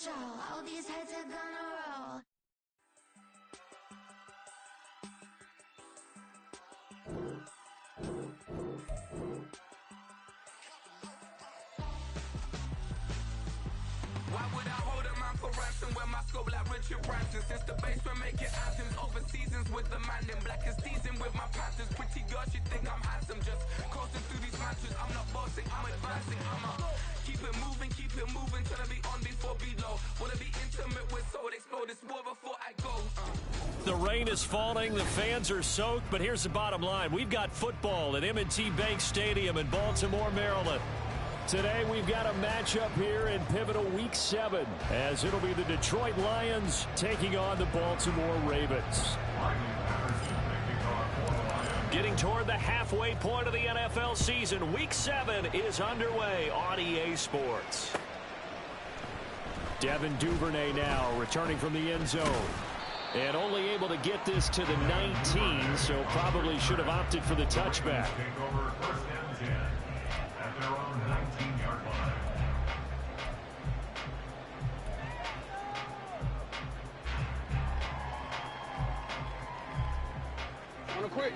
All these heads are gonna roll. Why would I hold a man for ransom when my scope like Richard Branson? Since the basement making anthems over seasons with the man in black is seasoned with my patterns. Pretty girl, she think I'm handsome. Just coasting through these matches. I'm not bossing, I'm advancing. Keep it moving, trying to be on before below. Wanna be intimate with soul, explode this war before I go. The rain is falling, the fans are soaked, but here's the bottom line. We've got football at M&T Bank Stadium in Baltimore, Maryland. Today we've got a matchup here in pivotal Week 7, as it'll be the Detroit Lions taking on the Baltimore Ravens. Getting toward the halfway point of the NFL season, Week 7 is underway on EA Sports. Devin Duvernay now returning from the end zone. And only able to get this to the 19, so probably should have opted for the touchback. Quick.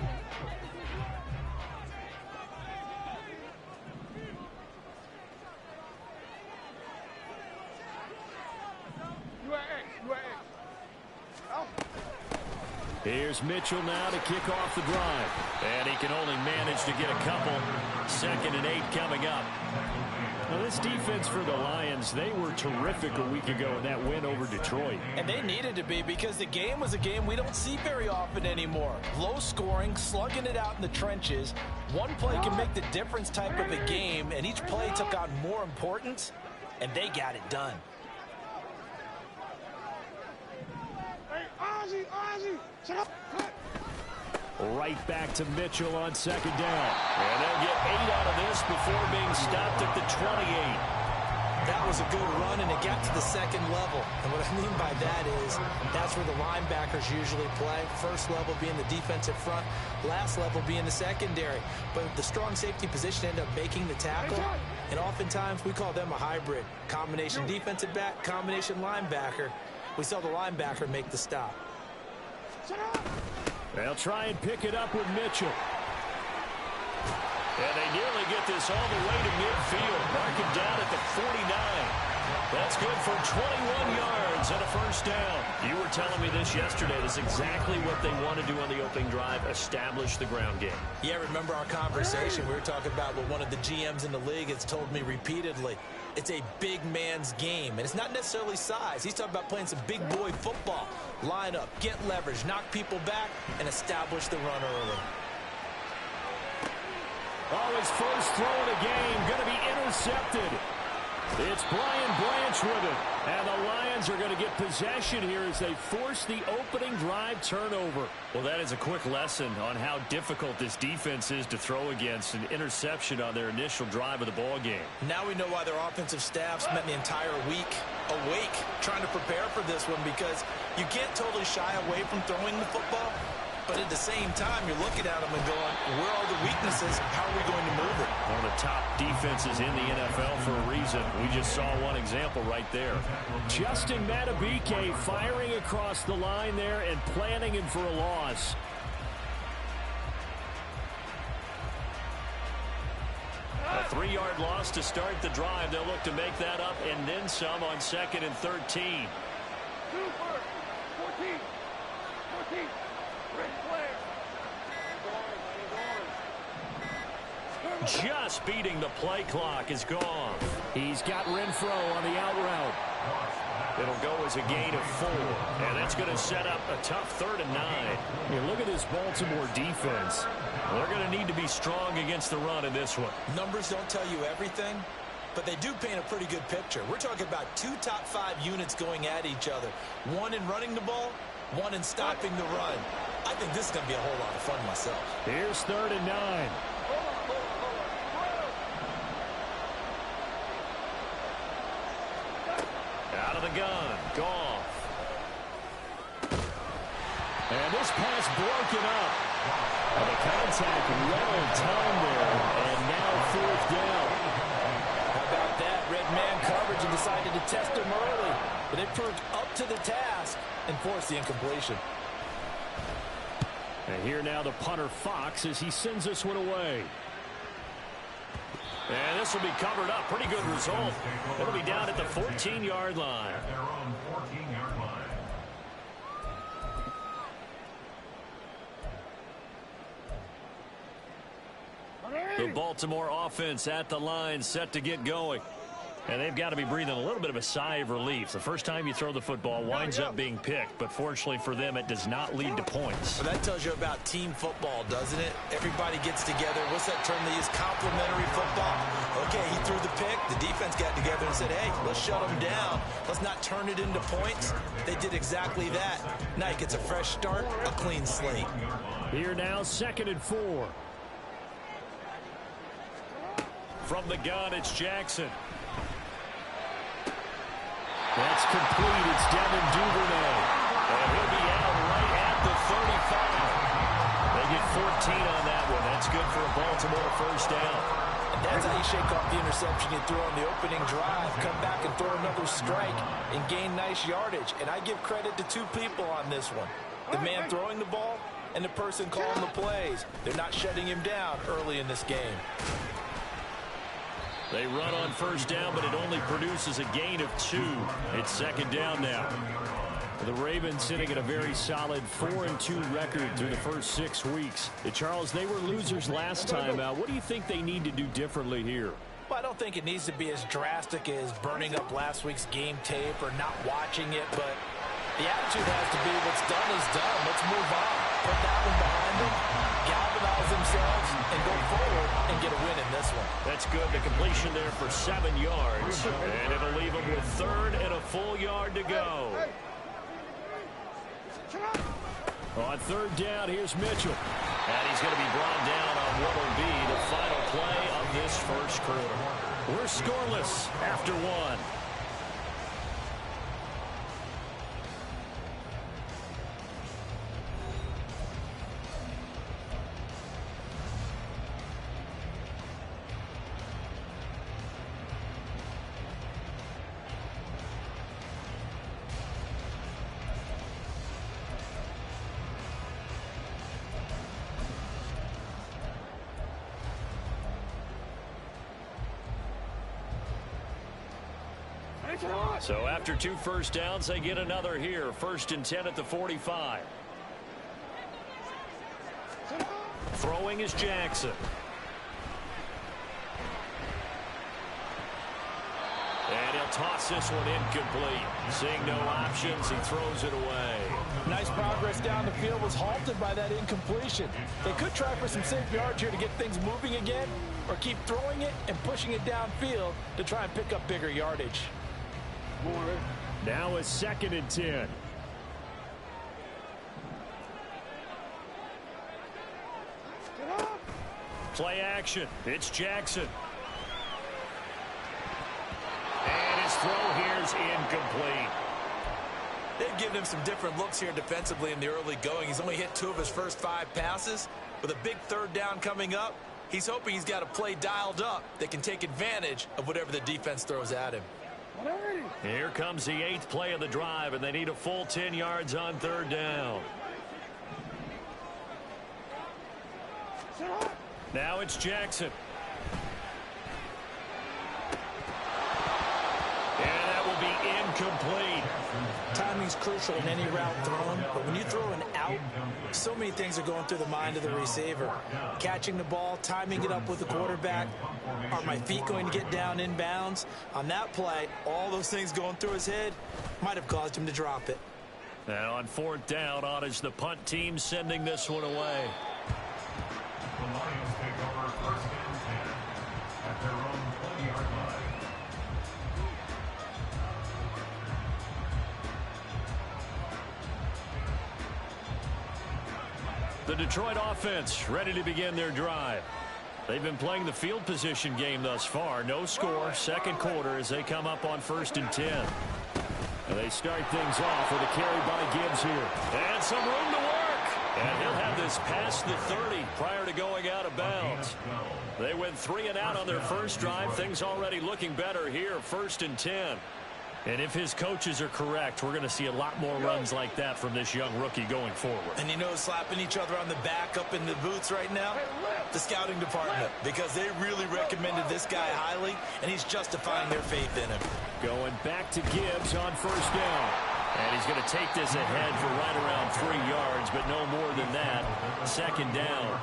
Here's Mitchell now to kick off the drive. And he can only manage to get a couple. 2nd and 8 coming up. Now this defense for the Lions, they were terrific a week ago in that win over Detroit. And they needed to be, because the game was a game we don't see very often anymore. Low scoring, slugging it out in the trenches. One play can make the difference type of a game, and each play took on more importance, and they got it done. Hey, Ozzie, shut up. Right back to Mitchell on 2nd down. And they'll get 8 out of this before being stopped at the 28. That was a good run, and it got to the 2nd level. And what I mean by that is that's where the linebackers usually play. First level being the defensive front, last level being the secondary. But the strong safety position ended up making the tackle, and oftentimes we call them a hybrid. Combination defensive back, combination linebacker. We saw the linebacker make the stop. They'll try and pick it up with Mitchell. And they nearly get this all the way to midfield. Mark him down at the 49. That's good for 21 yards and a first down. You were telling me this yesterday. That's exactly what they want to do on the opening drive, establish the ground game. Yeah, remember our conversation. We were talking about what one of the GMs in the league has told me repeatedly. It's a big man's game, and it's not necessarily size. He's talking about playing some big boy football. Line up, get leverage, knock people back, and establish the run early. Oh, his first throw of the game going to be intercepted. It's Brian Branch with it. And the Lions are going to get possession here as they force the opening drive turnover. Well, that is a quick lesson on how difficult this defense is to throw against. An interception on their initial drive of the ball game. Now we know why their offensive staff spent the entire week awake trying to prepare for this one, because you can't totally shy away from throwing the football. But at the same time, you're looking at them and going, where are the weaknesses? How are we going to move it? One of the top defenses in the NFL for a reason. We just saw one example right there. Justin Matabike firing across the line there and planning him for a loss. A 3-yard loss to start the drive. They'll look to make that up and then some on 2nd and 13. 14. Just beating the play clock is gone. He's got Renfro on the out route. It'll go as a gain of 4, and that's going to set up a tough 3rd and 9. Look at this Baltimore defense. They're going to need to be strong against the run in this one. Numbers don't tell you everything, but they do paint a pretty good picture. We're talking about 2 top 5 units going at each other. One in running the ball, one in stopping the run. I think this is going to be a whole lot of fun myself. Here's 3rd and 9. Out of the gun, Goff. And this pass broken up. And the contact well timed there, and now 4th down. How about that? Red man coverage and decided to test him early. But they proved up to the task and forced the incompletion. And here now the punter Fox as he sends this one away. And this will be covered up. Pretty good result. It'll be down at the 14-yard line. The Baltimore offense at the line, set to get going. And they've got to be breathing a little bit of a sigh of relief. The first time you throw the football winds up being picked, but fortunately for them, it does not lead to points. So that tells you about team football, doesn't it? Everybody gets together. What's that term they use? Complementary football. Okay, he threw the pick. The defense got together and said, hey, let's shut him down. Let's not turn it into points. They did exactly that. Knight gets a fresh start, a clean slate. Here now, 2nd and 4. From the gun, it's Jackson. That's complete. It's Devin Duvernay. And he'll be out right at the 35. They get 14 on that one. That's good for a Baltimore 1st down. And that's how you shake off the interception you threw on the opening drive. Come back and throw another strike and gain nice yardage. And I give credit to 2 people on this one. The man throwing the ball and the person calling the plays. They're not shutting him down early in this game. They run on 1st down, but it only produces a gain of 2. It's 2nd down now. The Ravens sitting at a very solid 4-2 record through the first 6 weeks. Charles, they were losers last time out. What do you think they need to do differently here? Well, I don't think it needs to be as drastic as burning up last week's game tape or not watching it, but the attitude has to be what's done is done. Let's move on. Put that one behind them, galvanize themselves, and go forward and get a win in this one. That's good. The completion there for 7 yards. And it'll leave them with 3rd and a full yard to go. On 3rd down, here's Mitchell. And he's going to be brought down on what will be the final play of this 1st quarter. We're scoreless after 1. So after 2 1st downs, they get another here. 1st and 10 at the 45. Throwing is Jackson. And he'll toss this one incomplete. Seeing no options, he throws it away. Nice progress down the field was halted by that incompletion. They could try for some safe yards here to get things moving again, or keep throwing it and pushing it downfield to try and pick up bigger yardage. Now it's 2nd and 10. Play action. It's Jackson. And his throw here's incomplete. They've given him some different looks here defensively in the early going. He's only hit 2 of his first 5 passes. With a big 3rd down coming up, he's hoping he's got a play dialed up that can take advantage of whatever the defense throws at him. Here comes the 8th play of the drive, and they need a full 10 yards on 3rd down. Now it's Jackson. And that will be incomplete. Timing's crucial in any route thrown, but when you throw an out, so many things are going through the mind of the receiver. Catching the ball, timing it up with the quarterback. Are my feet going to get down in bounds? On that play, all those things going through his head might have caused him to drop it. And on fourth down, on is the punt team sending this one away. The Lions take over first and 10 at their own 20-yard line. The Detroit offense ready to begin their drive. They've been playing the field position game thus far. No score, second quarter as they come up on first and 10. And they start things off with a carry by Gibbs here. And some room to work. And he'll have this past the 30 prior to going out of bounds. They went 3 and out on their first drive. Things already looking better here, first and 10. And if his coaches are correct, we're going to see a lot more runs like that from this young rookie going forward. And you know, slapping each other on the back up in the boots right now, the scouting department, because they really recommended this guy highly, and he's justifying their faith in him. Going back to Gibbs on first down. And he's going to take this ahead for right around 3 yards, but no more than that. Second down.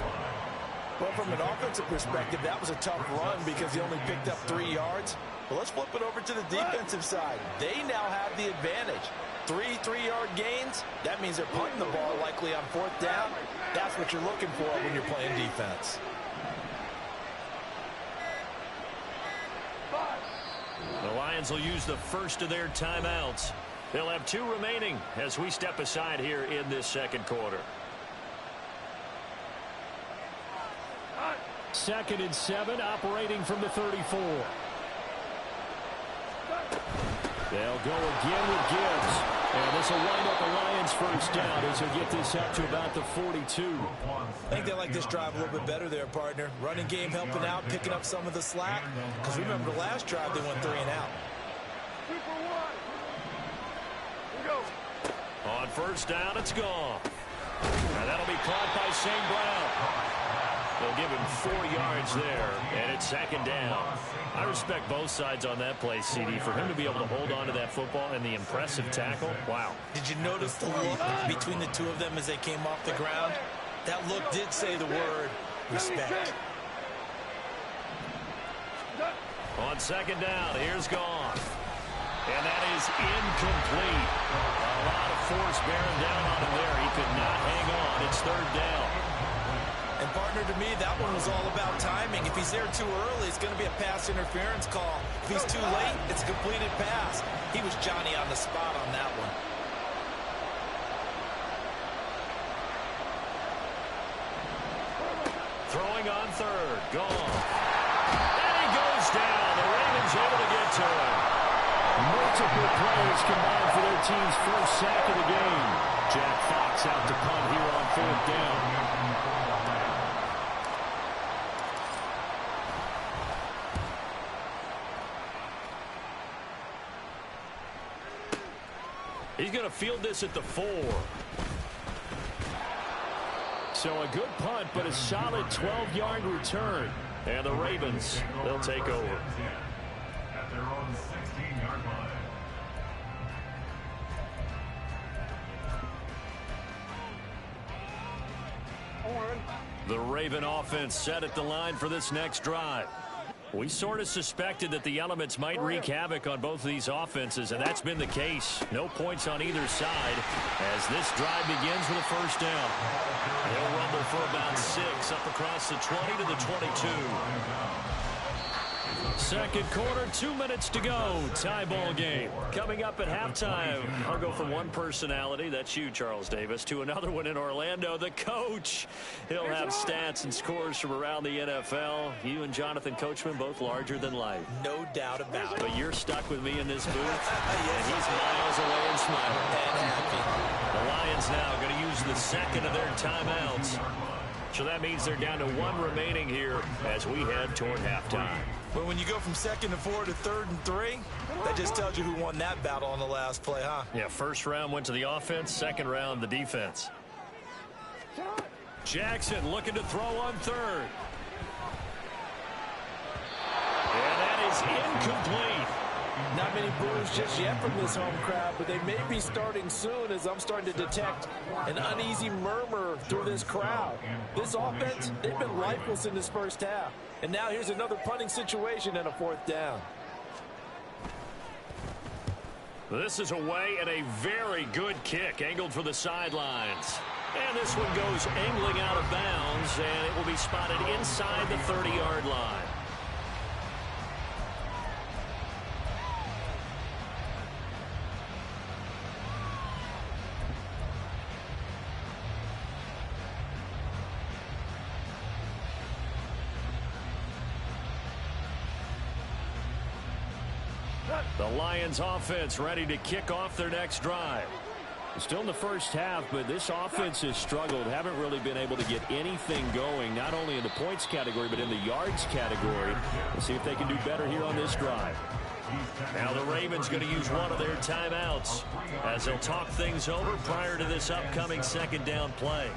Well, from an offensive perspective, that was a tough run because he only picked up 3 yards. But let's flip it over to the defensive side. They now have the advantage. 3 3-yard gains. That means they're punting the ball likely on fourth down. That's what you're looking for when you're playing defense. The Lions will use the first of their timeouts. They'll have 2 remaining as we step aside here in this second quarter. 2nd and 7, operating from the 34. They'll go again with Gibbs. And this will wind up the Lions first down as he'll get this up to about the 42. I think they like this drive a little bit better there, partner. Running game helping out, picking up some of the slack. Because remember the last drive, they went 3 and out. On first down, it's gone. And that'll be caught by St. Brown. They'll give him 4 yards there, and it's second down. I respect both sides on that play, CD. For him to be able to hold on to that football and the impressive tackle, wow. Did you notice the look between the two of them as they came off the ground? That look did say the word respect. On second down, here's gone. And that is incomplete. A lot of force bearing down on him there. He could not hang on. It's third down. And partner, to me, that one was all about timing. If he's there too early, it's going to be a pass interference call. If he's too late, it's a completed pass. He was Johnny on the spot on that one. Throwing on third. Gone. And he goes down. The Ravens able to get to him. Multiple players combined for their team's first sack of the game. Jack Fox out to punt here on fourth down. He's going to field this at the 4. So a good punt, but a solid 12-yard return. And the Ravens, they'll take over. At their own 16-yard line. The Raven offense set at the line for this next drive. We sort of suspected that the elements might wreak havoc on both of these offenses, and that's been the case. No points on either side as this drive begins with a first down. They'll rumble for about 6 up across the 20 to the 22. Second quarter, 2 minutes to go. Tie ball game. Coming up at halftime, I'll go from one personality, that's you, Charles Davis, to another one in Orlando, the coach. He'll have stats and scores from around the NFL. You and Jonathan Coachman, both larger than life. No doubt about it. But you're stuck with me in this booth, and he's miles away and smiling. And happy. The Lions now going to use the second of their timeouts. So that means they're down to 1 remaining here as we head toward halftime. But when you go from 2nd and 4 to 3rd and 3, that just tells you who won that battle on the last play, huh? Yeah, first round went to the offense, second round the defense. Jackson looking to throw on third. And that is incomplete. Not many boos just yet from this home crowd, but they may be starting soon as I'm starting to detect an uneasy murmur through this crowd. This offense, they've been lifeless in this first half. And now here's another punting situation and a 4th down. This is away and a very good kick angled for the sidelines. And this one goes angling out of bounds, and it will be spotted inside the 30-yard line. The Lions offense ready to kick off their next drive. Still in the first half, but this offense has struggled. Haven't really been able to get anything going, not only in the points category, but in the yards category. Let's see if they can do better here on this drive. Now the Ravens going to use one of their timeouts as they'll talk things over prior to this upcoming 2nd down play.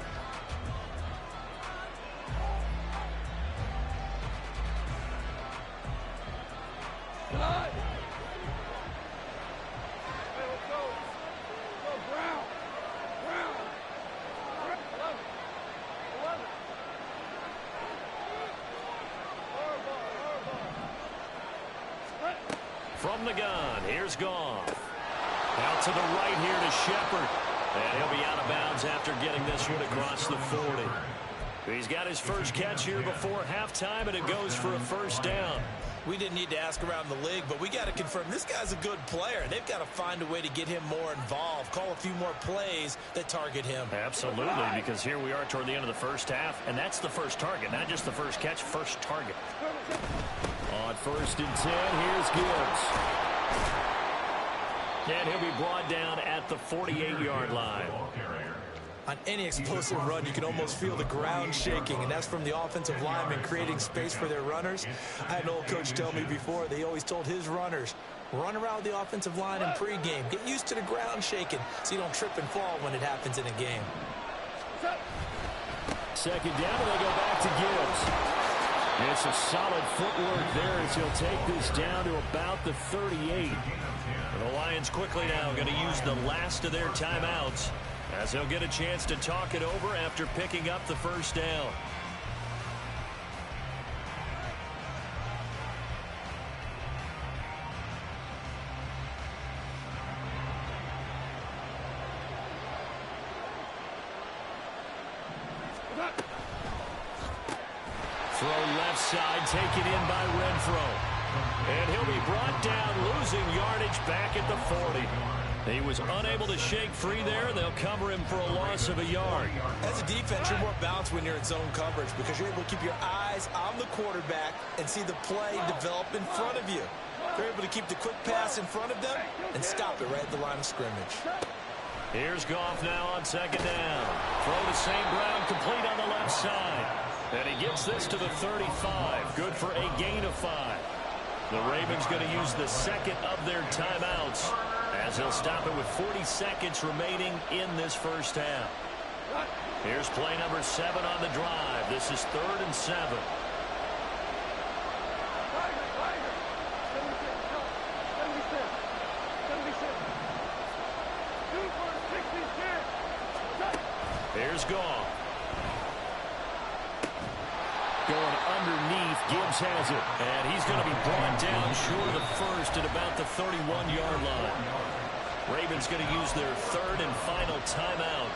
From the gun, here's Goff. Out to the right here to Shepard. And he'll be out of bounds after getting this one across the 40. He's got his first catch here before halftime, and it goes for a 1st down. We didn't need to ask around the league, but we got to confirm this guy's a good player. They've got to find a way to get him more involved, call a few more plays that target him. Absolutely, because here we are toward the end of the first half, and that's the first target, not just the first catch, first target. On 1st and 10, here's Gibbs. And he'll be brought down at the 48-yard line. On any explosive run, you can almost feel the ground shaking, and that's from the offensive linemen creating space for their runners. I had an old coach tell me before, they always told his runners, run around the offensive line in pregame. Get used to the ground shaking so you don't trip and fall when it happens in a game. 2nd down, and they go back to Gibbs. It's a solid footwork there as he'll take this down to about the 38. And the Lions quickly now going to use the last of their timeouts as they'll get a chance to talk it over after picking up the 1st down. Throw left side, taken in by Renfro. And he'll be brought down, losing yardage back at the 40. He was unable to shake free there. They'll cover him for a loss of a yard. As a defense, you're more balanced when you're in zone coverage because you're able to keep your eyes on the quarterback and see the play develop in front of you. They're able to keep the quick pass in front of them and stop it right at the line of scrimmage. Here's Goff now on 2nd down. Throw to St. Brown, complete on the left side. And he gets this to the 35. Good for a gain of 5. The Ravens going to use the 2nd of their timeouts as they'll stop it with 40 seconds remaining in this first half. Here's play number 7 on the drive. This is 3rd and 7. Here's Goff. Going underneath, Gibbs has it. And he's going to be brought down short of the first at about the 31-yard line. Ravens going to use their 3rd and final timeout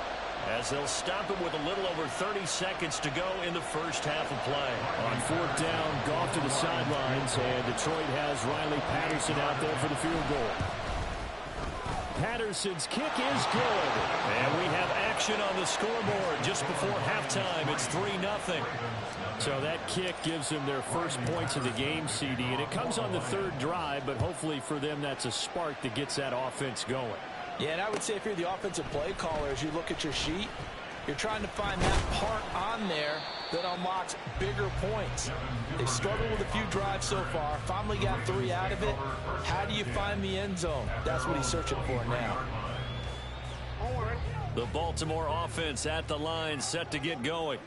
as they'll stop it with a little over 30 seconds to go in the first half of play. On 4th down, Goff to the sidelines, and Detroit has Riley Patterson out there for the field goal. Patterson's kick is good. And we have action on the scoreboard just before halftime. It's 3-0. So that kick gives them their first points of the game, CD. And it comes on the 3rd drive, but hopefully for them that's a spark that gets that offense going. Yeah, and I would say if you're the offensive play caller, as you look at your sheet, you're trying to find that part on there that unlocks bigger points. They've struggled with a few drives so far, finally got 3 out of it. How do you find the end zone? That's what he's searching for now. The Baltimore offense at the line, set to get going.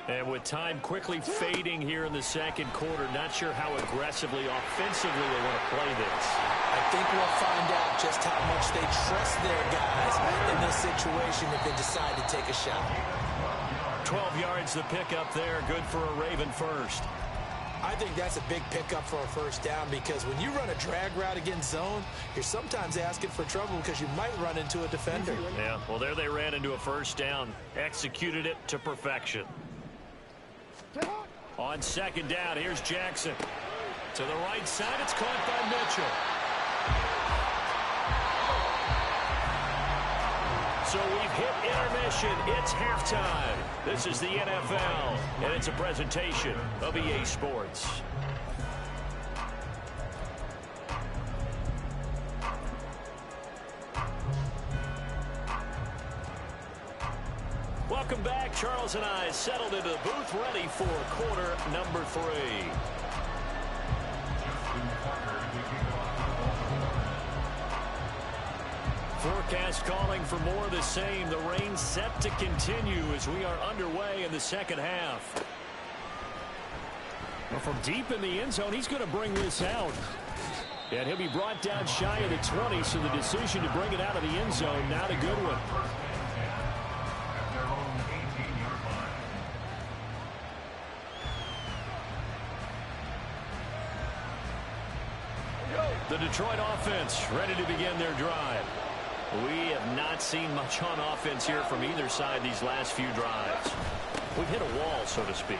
And with time quickly fading here in the second quarter, not sure how aggressively, offensively they want to play this. I think we'll find out just how much they trust their guys in this situation if they decide to take a shot. 12 yards the pickup there, good for a Raven first. I think that's a big pickup for a first down because when you run a drag route against zone, you're sometimes asking for trouble because you might run into a defender. Yeah, well, there they ran into a first down, executed it to perfection. On second down, here's Jackson. To the right side, it's caught by Mitchell. So we've hit intermission. It's halftime. This is the NFL, and it's a presentation of EA Sports. Welcome back. Charles and I settled into the booth, ready for quarter number 3. Forecast calling for more of the same. The rain set to continue as we are underway in the second half. Well, from deep in the end zone, he's going to bring this out. And he'll be brought down shy of the 20, so the decision to bring it out of the end zone, not a good one. The Detroit offense ready to begin their drive. We have not seen much on offense here from either side these last few drives. We've hit a wall, so to speak.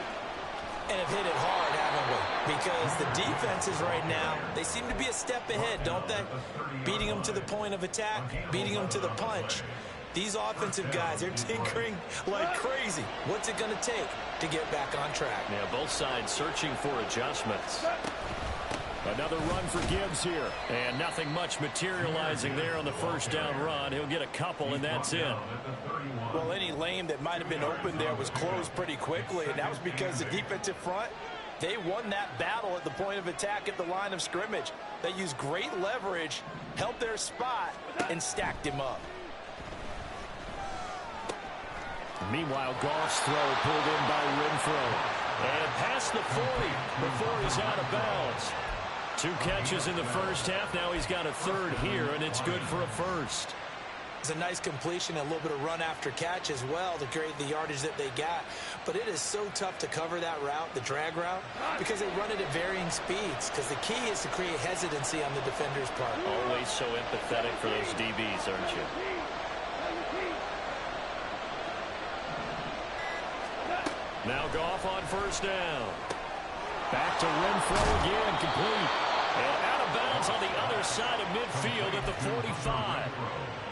And have hit it hard, haven't we? Because the defenses right now, they seem to be a step ahead, don't they? Beating them to the point of attack, beating them to the punch. These offensive guys, they're tinkering like crazy. What's it going to take to get back on track? Yeah, both sides searching for adjustments. Another run for Gibbs here. And nothing much materializing there on the first down run. He'll get a couple, and that's it. Well, any lane that might have been open there was closed pretty quickly, and that was because the defensive front, they won that battle at the point of attack at the line of scrimmage. They used great leverage, held their spot, and stacked him up. Meanwhile, Goff's throw pulled in by Renfro. And past the 40 before he's out of bounds. 2 catches in the first half. Now he's got a third here, and it's good for a first. It's a nice completion, a little bit of run after catch as well to create the yardage that they got. But it is so tough to cover that route, the drag route, because they run it at varying speeds. Because the key is to create hesitancy on the defender's part. Always so empathetic for those DBs, aren't you? Now Goff on first down. Back to Renfro again, complete. And out of bounds on the other side of midfield at the 45.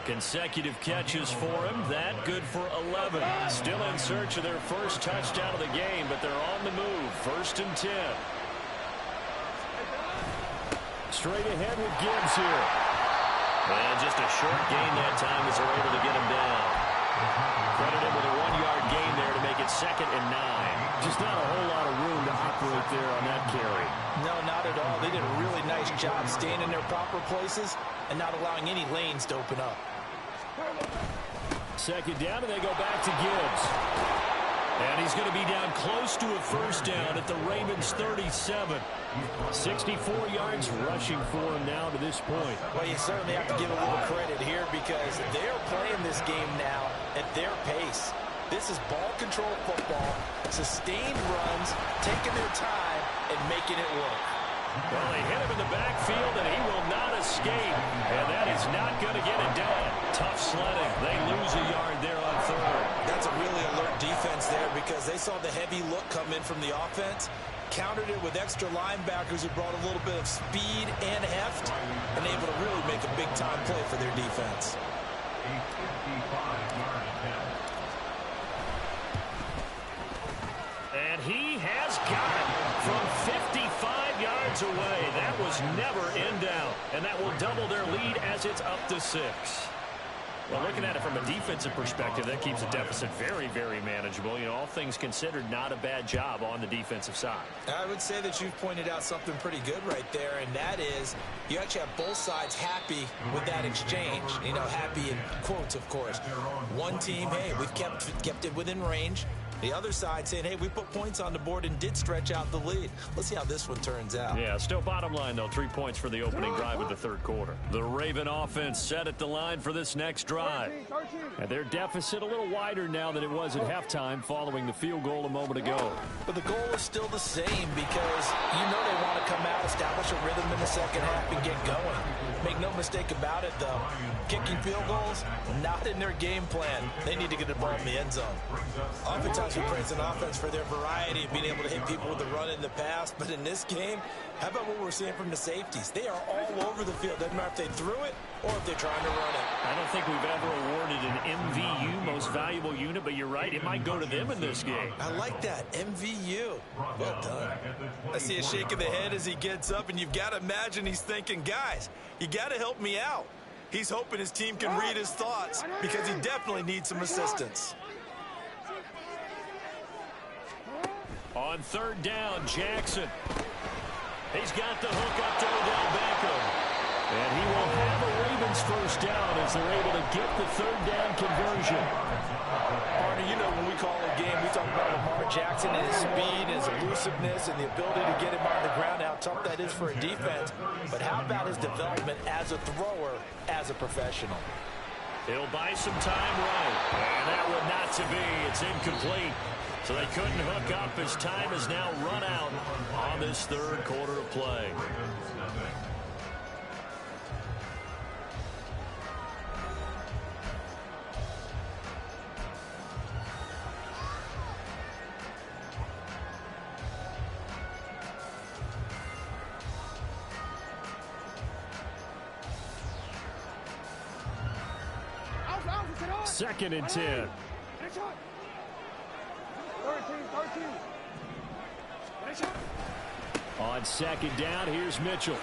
Consecutive catches for him. That good for 11. Still in search of their first touchdown of the game, but they're on the move. 1st and 10. Straight ahead with Gibbs here. And just a short gain that time as they're able to get him down. Credit him with a 1-yard gain there to make it 2nd and 9. Just not a whole lot of room to operate there on that carry. No, not at all. They did a really nice job staying in their proper places and not allowing any lanes to open up. 2nd down, and they go back to Gibbs. And he's going to be down close to a first down at the Ravens 37. 64 yards rushing for him now to this point. Well, you certainly have to give a little credit here because they're playing this game now at their pace. This is ball control football, sustained runs, taking their time, and making it work. Well, they hit him in the backfield, and he will not escape. And that is not going to get it done. Tough sledding. They lose a yard there on 3rd. That's a really alert defense there because they saw the heavy look come in from the offense, countered it with extra linebackers who brought a little bit of speed and heft, and able to really make a big-time play for their defense. A 55-yard attempt. And he has got it from 55 yards away. That was never in doubt. And that will double their lead as it's up to 6. Well, looking at it from a defensive perspective, that keeps the deficit very, very manageable. You know, all things considered, not a bad job on the defensive side. I would say that you've pointed out something pretty good right there, and that is you actually have both sides happy with that exchange. You know, happy in quotes, of course. One team, hey, we've kept it within range. The other side saying, hey, we put points on the board and did stretch out the lead. Let's see how this one turns out. Yeah, still bottom line, though. 3 points for the opening drive of the third quarter. The Raven offense set at the line for this next drive. And their deficit a little wider now than it was at halftime following the field goal a moment ago. But the goal is still the same because you know they want to come out, establish a rhythm in the second half, and get going. Make no mistake about it, though. Kicking field goals, not in their game plan. They need to get the ball in the end zone. Oftentimes we praise an offense for their variety of being able to hit people with the run in the past, but in this game, how about what we're seeing from the safeties? They are all over the field. Doesn't matter if they threw it or if they're trying to run it. I don't think we've ever awarded an MVU, most valuable unit, but you're right, it might go to them in this game. I like that, MVU. Well done. I see a shake of the head as he gets up, and you've got to imagine he's thinking, guys, you got to help me out. He's hoping his team can read his thoughts because he definitely needs some assistance. On third down, Jackson. He's got the hook up to Odell Beckham. And he will have a Ravens first down as they're able to get the third down conversion. Partner, you know when we call a game, we talk about Lamar Jackson and his speed, his elusiveness, and the ability to get him on the ground, how tough that is for a defense. But how about his development as a thrower, as a professional? He'll buy some time right. And that one not to be. It's incomplete. So they couldn't hook up as time has now run out on this third quarter of play. Second and 10. 13. On second down, here's Mitchell.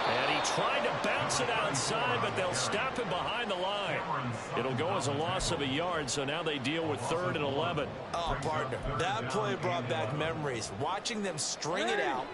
And he tried to bounce it outside, but they'll stop him behind the line. It'll go as a loss of a yard, so now they deal with 3rd and 11. Oh, partner, that play brought back memories. Watching them string it out,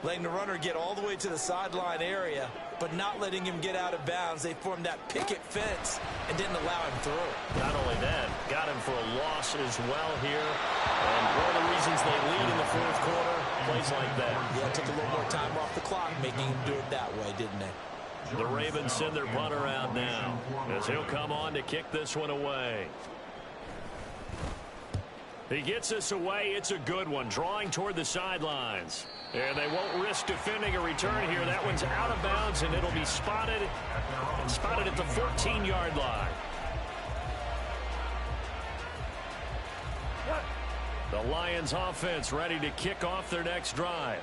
letting the runner get all the way to the sideline area, but not letting him get out of bounds. They formed that picket fence and didn't allow him through. Not only that, got him for a loss as well here. And one of the reasons they lead in the fourth quarter, plays like that. Yeah, took a little more time off the clock, making him do it that way, didn't they? The Ravens send their punter out now as he'll come on to kick this one away. He gets this away. It's a good one, drawing toward the sidelines. And they won't risk defending a return here. That one's out of bounds, and it'll be spotted at the 14-yard line. The Lions offense ready to kick off their next drive.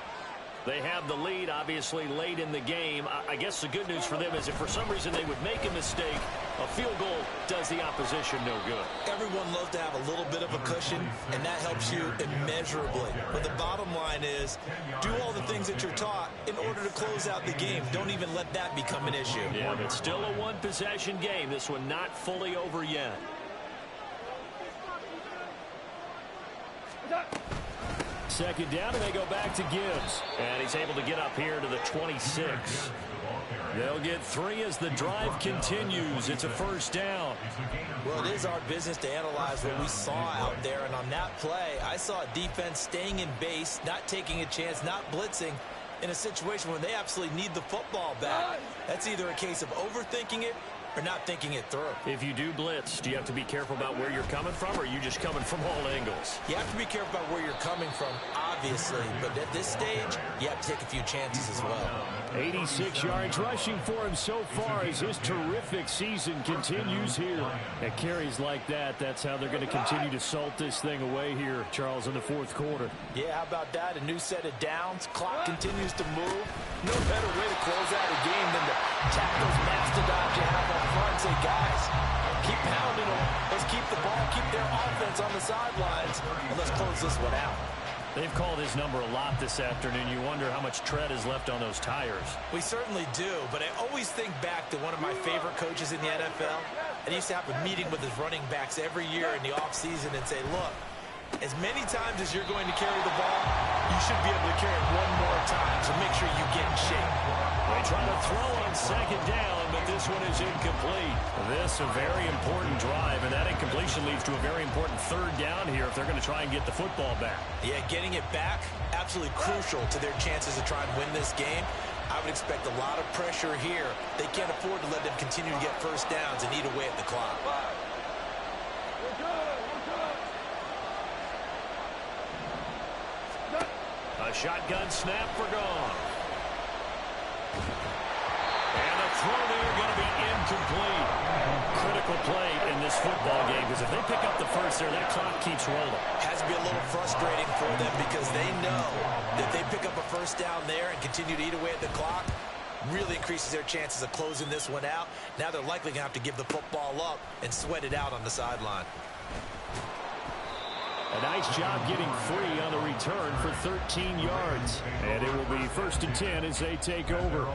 They have the lead, obviously, late in the game. I guess the good news for them is if for some reason they would make a mistake, a field goal does the opposition no good. Everyone loves to have a little bit of a cushion, and that helps you immeasurably. But the bottom line is, do all the things that you're taught in order to close out the game. Don't even let that become an issue. Yeah, but still a one-possession game. This one not fully over yet. Second down, and they go back to Gibbs. And he's able to get up here to the 26. They'll get 3 as the drive continues. It's a first down. Well, it is our business to analyze what we saw out there. And on that play, I saw a defense staying in base, not taking a chance, not blitzing in a situation where they absolutely need the football back. That's either a case of overthinking it or not thinking it through. If you do blitz, do you have to be careful about where you're coming from, or are you just coming from all angles? You have to be careful about where you're coming from, obviously. But at this stage, you have to take a few chances as well. 86 yards rushing for him so far as his terrific season continues here. At carries like that, that's how they're going to continue to salt this thing away here, Charles, in the fourth quarter. Yeah, how about that? A new set of downs. Clock continues to move. No better way to close out a game than to tap those mastodons you have up front and say, guys, keep pounding them. Let's keep the ball, keep their offense on the sidelines, and let's close this one out. They've called his number a lot this afternoon. You wonder how much tread is left on those tires. We certainly do, but I always think back to one of my favorite coaches in the NFL. And he used to have a meeting with his running backs every year in the offseason and say, look, as many times as you're going to carry the ball, you should be able to carry it one more time, so make sure you get in shape. They try to throw on second down, but this one is incomplete. This a very important drive, and that incompletion leads to a very important third down here if they're going to try and get the football back. Yeah, getting it back, absolutely crucial to their chances to try and win this game. I would expect a lot of pressure here. They can't afford to let them continue to get first downs and eat away at the clock. A shotgun snap for Goff. And the throw there going to be incomplete. Critical play in this football game because if they pick up the first there, that clock keeps rolling. Has to be a little frustrating for them because they know that they pick up a first down there and continue to eat away at the clock, really increases their chances of closing this one out. Now they're likely going to have to give the football up and sweat it out on the sideline. A nice job getting free on the return for 13 yards. And it will be 1st and 10 as they take over.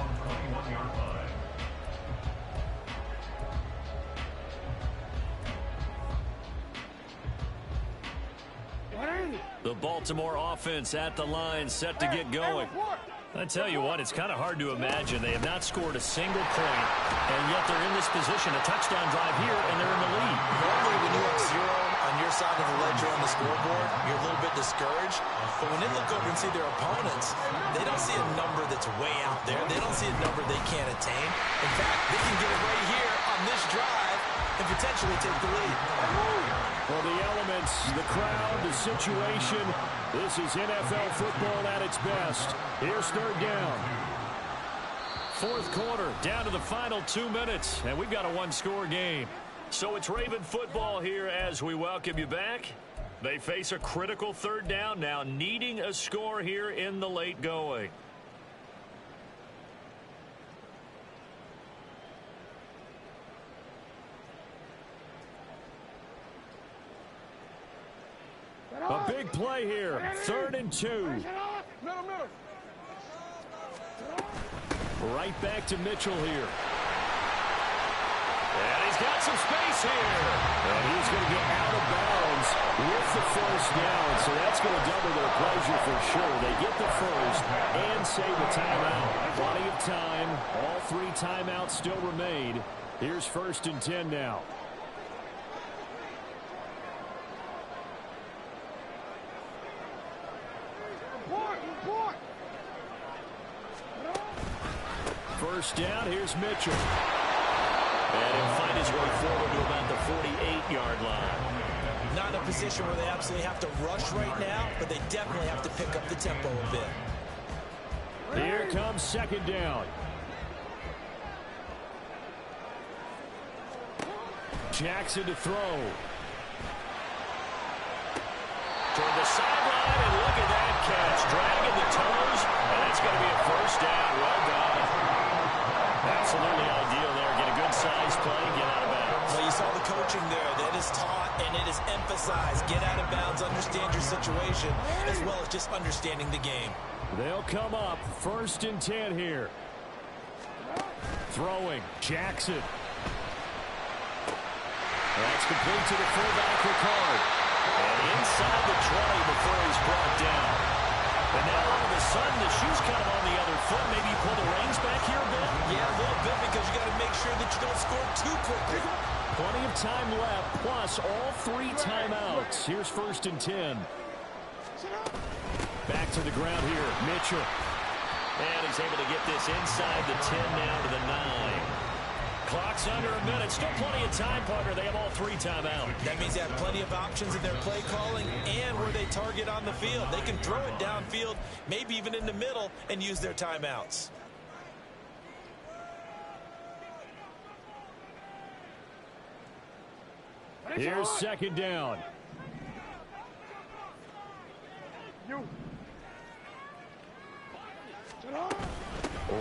The Baltimore offense at the line, set to get going. I tell you what, it's kind of hard to imagine. They have not scored a single point, and yet they're in this position, a touchdown drive here, and they're in the lead. Normally when you have 0 on your side of the ledger on the scoreboard, you're a little bit discouraged. But when they look over and see their opponents, they don't see a number that's way out there. They don't see a number they can't attain. In fact, they can get it right here on this drive and potentially take the lead. Well, the elements, the crowd, the situation, this is NFL football at its best. Here's third down. Fourth quarter, down to the final 2 minutes, and we've got a one-score game. So it's Raven football here as we welcome you back. They face a critical third down now, needing a score here in the late going. A big play here. 3rd and 2. Right back to Mitchell here. And he's got some space here. And he's going to get out of bounds with the first down. So that's going to double their pleasure for sure. They get the first and save a timeout. Plenty of time. All 3 timeouts still remain. Here's 1st and 10 now. First down, here's Mitchell. And he'll find his way forward to about the 48-yard line. Not in a position where they absolutely have to rush right now, but they definitely have to pick up the tempo a bit. Here comes 2nd down. Jackson to throw. Toward the sideline, and look at that catch. Dragging the toes, and that's going to be a first down. Well done. Absolutely ideal there. Get a good size play, get out of bounds. Well, you saw the coaching there. That is taught and it is emphasized. Get out of bounds, understand your situation, as well as just understanding the game. They'll come up 1st and 10 here. Throwing, Jackson. That's complete to the fullback, Ricard. And inside the 20 before he's brought down. And now all of a sudden the shoe's kind of on the other foot. Maybe you pull the reins back here a bit? Yeah, a little bit because you got to make sure that you don't score too quickly. Plenty of time left, plus all 3 timeouts. Here's 1st and 10. Back to the ground here, Mitchell. And he's able to get this inside the 10 now to the 9. Clock's under a minute. Still plenty of time, partner. They have all 3 timeouts. That means they have plenty of options in their play calling and where they target on the field. They can throw it downfield, maybe even in the middle, and use their timeouts. Here's 2nd down.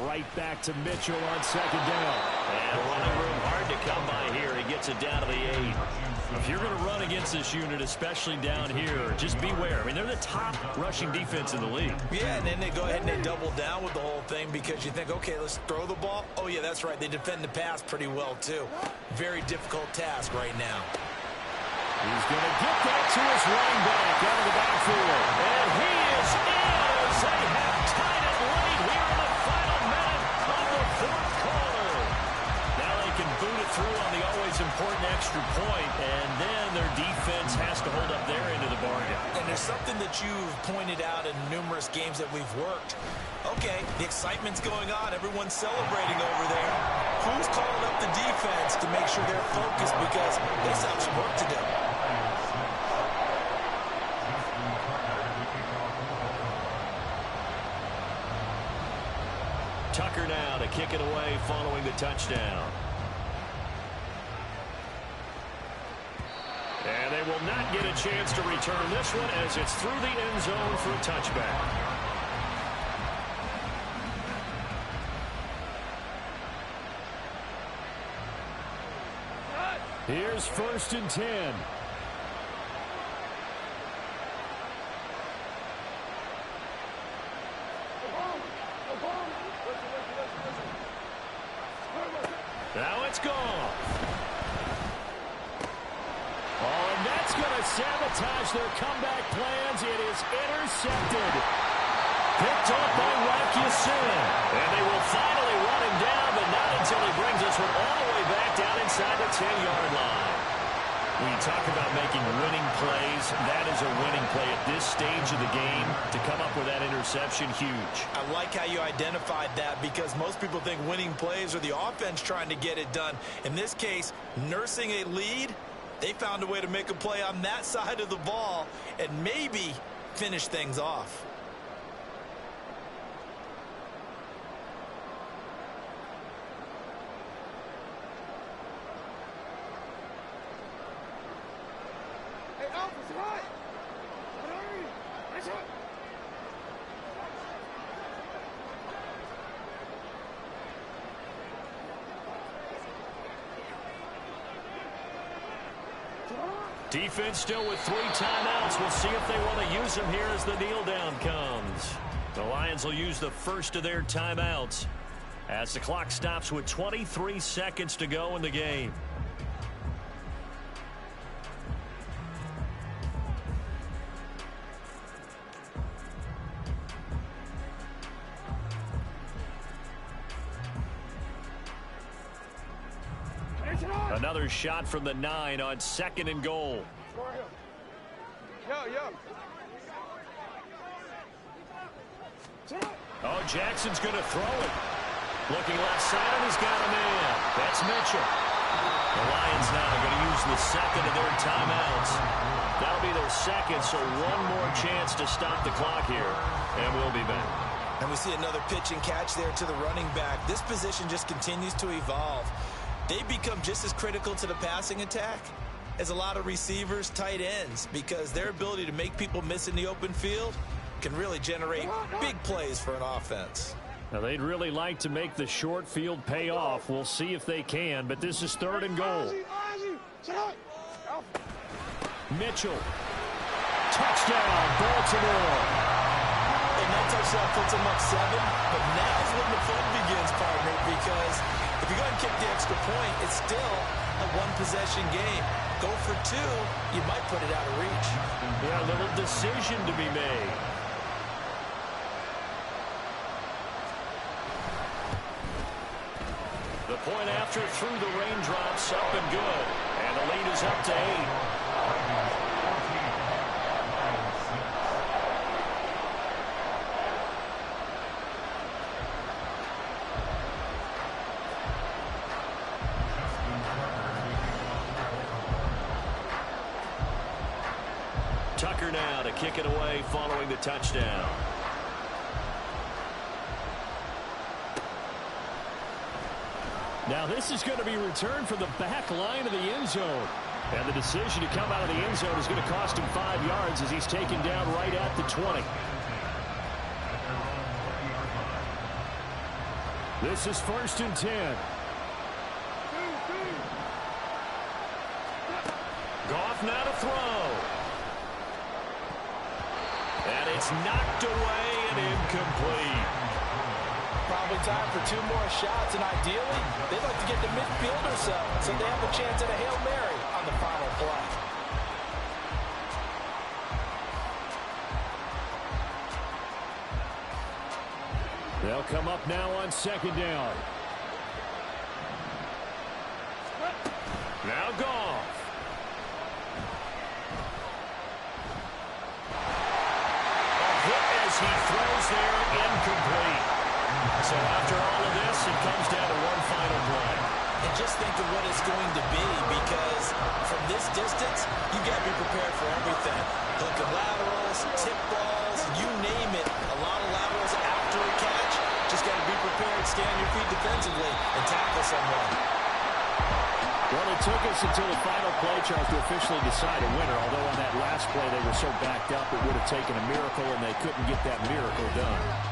Right back to Mitchell on 2nd down. And running room hard to come by here. He gets it down to the 8. If you're going to run against this unit, especially down here, just beware. I mean, they're the top rushing defense in the league. Yeah, and then they go ahead and they double down with the whole thing because you think, okay, let's throw the ball. Oh, yeah, that's right. They defend the pass pretty well, too. Very difficult task right now. He's going to get that to his running back out of the backfield. And he is in. through on the always important extra point, and then their defense has to hold up their end of the bargain. And there's something that you've pointed out in numerous games that we've worked. Okay, the excitement's going on. Everyone's celebrating over there. Who's calling up the defense to make sure they're focused, because they still have some work to do. Tucker now to kick it away following the touchdown. And they will not get a chance to return this one as it's through the end zone for a touchback. Here's 1st and 10. Now it's gone. Oh, and that's going to sabotage their comeback plans. It is intercepted. Picked off by Rakiusin. And they will finally run him down, but not until he brings us one all the way back down inside the 10-yard line. When you talk about making winning plays, that is a winning play at this stage of the game. To come up with that interception, huge. I like how you identified that, because most people think winning plays are the offense trying to get it done. In this case, nursing a lead, they found a way to make a play on that side of the ball and maybe finish things off. Defense still with 3 timeouts. We'll see if they want to use them here as the kneel down comes. The Lions will use the first of their timeouts as the clock stops with 23 seconds to go in the game. Another shot from the 9 on 2nd and goal. Oh, Jackson's going to throw it. Looking left side, he's got a man. That's Mitchell. The Lions now are going to use the second of their timeouts. That'll be their second, so one more chance to stop the clock here, and we'll be back. And we see another pitch and catch there to the running back. This position just continues to evolve. They become just as critical to the passing attack as a lot of receivers, tight ends, because their ability to make people miss in the open field can really generate big plays for an offense. Now, they'd really like to make the short field pay off. We'll see if they can, but this is 3rd and goal. Mitchell. Touchdown, Baltimore. And that touchdown puts them up 7, but now's when the fun begins, partner, because if you go and kick the extra point, it's still a one-possession game. Go for 2, you might put it out of reach. Yeah, a little decision to be made. The point after through the raindrops, up and good. And the lead is up to 8. Tucker now to kick it away following the touchdown. Now this is going to be returned from the back line of the end zone. And the decision to come out of the end zone is going to cost him 5 yards as he's taken down right at the 20. This is 1st and 10. Goff now to throw. And it's knocked away and incomplete. Probably time for 2 more shots, and ideally, they'd like to get to midfield or so they have a chance at a Hail Mary on the final play. They'll come up now on 2nd down. Now Goff. A hit as he throws there, incomplete. So after all of this, it comes down to one final play. And just think of what it's going to be, because from this distance, you got to be prepared for everything. Hook and laterals, tip balls, you name it. A lot of laterals after a catch. Just got to be prepared, stay on your feet defensively, and tackle someone. Well, it took us until the final play, Charles, to officially decide a winner. Although on that last play they were so backed up, it would have taken a miracle, and they couldn't get that miracle done.